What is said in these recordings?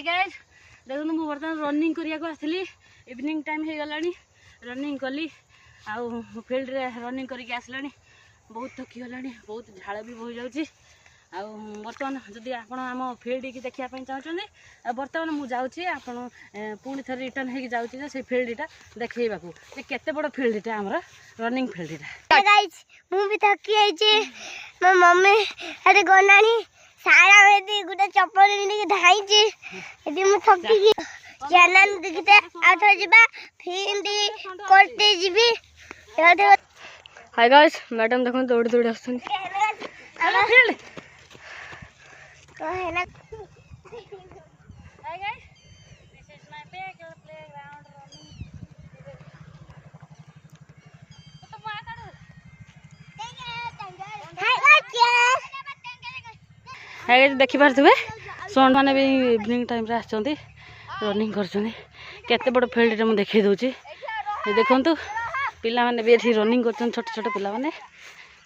guys देखो मु बर्तमान रनिंग करिया को आसली इवनिंग टाइम हो गलानी रनिंग कली आउ फील्ड रे रनिंग करके आसलानी बहुत थकी गलानी बहुत झाड़ भी बोही जाउची आ बर्तमान जदि आपण आम फील्ड की देखिया पई चाहछन बर्तमान मु जाउची आपण पुणी थरे रिटर्न हेकी जाउची जे से फील्डटा देखैबाकू जे केते बड़ फील्डटा हमर रनिंग फील्डटा गाइस मु भी थकी आइ छी मो मम्मी अरे गनानी सारा मेदी गुटे चप्पल मिली धाई छी यदि मु थकी की चैनल देखते आथो जिबा फिंडी करते जिबी हाय गाइस मैडम देखो दौड़ दौड़ आछन हेलो फील्ड कहना hi guys this is my playground running तो मा काढू हाय गाइस देखि पारथुबे सोन माने भी इवनिंग टाइम रे आछंती रनिंग करछंती केते बड़ फील्ड रे मु देखै दोची ए देखंतु पिला माने भी एठी रनिंग करछन छोटे छोटे पिला माने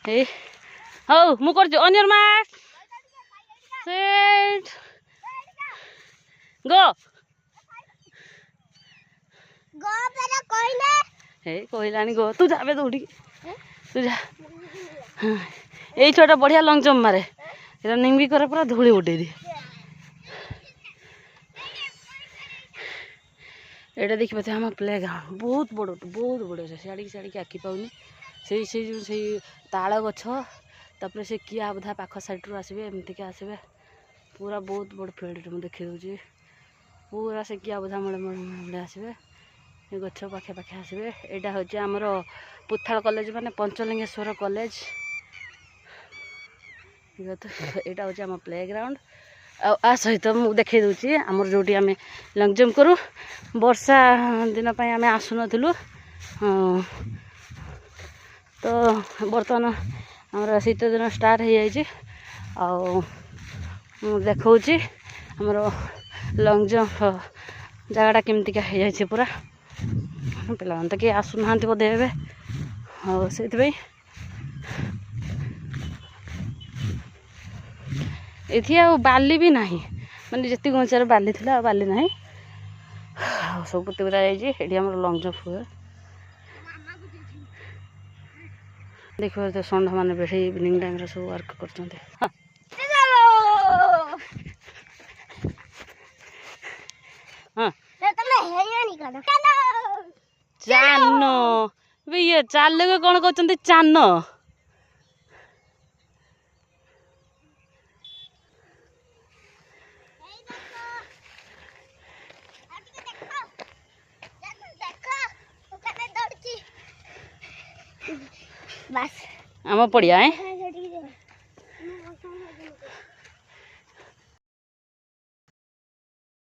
ए हो मु करछु on your mark set go go पेरा कोइले हे कोइलानी गो तू जाबे दौड़ी तू जा हां एई छोटा बढ़िया लॉन्ग जंप मारे रनिंग भी करे पूरा धूली उडे दी एटा देखि पते हम प्लेग्राउंड बहुत बड़ से साड़ी के आखि पाउनी से ताल गछ तापर से किया बधा पाख साइड रो आसबे एमती के आसबे पूरा बहुत बड़ फील्ड में देखि दउची पूरा से किया बधा मळे आसबे ए गछ पाखे पाखे आसबे एटा होची हमर पुथाल कॉलेज माने पंचलिंगेश्वर कॉलेज एटा होची हम प्लेग्राउंड आ सहित मु देखै दउची हमर जोटी आमे लॉन्ग जंप करू वर्षा दिन पय आमे आसु नथिलु तो बर्तमान हमर शीत दिन स्टार्ट हो जाइए आ देखौची हमर लॉन्ग जंप जगह केमती का हो जाइए पूरा पिला तो किए आसुना बोधे हे और से एथि आ बाली भी नहीं माने जति गंचार बाली थिला बाली नहीं सब पुती बुरा जाइए हमर लॉन्ग जंप हुए देखो तो षंढ मैंने बैठे इवनिंग टाइम रे सब वर्क करछन्ते हां तमे हेयानी काढ चानो बे ये चाले को कोन कहछन्ते चानो बस आम पड़िया है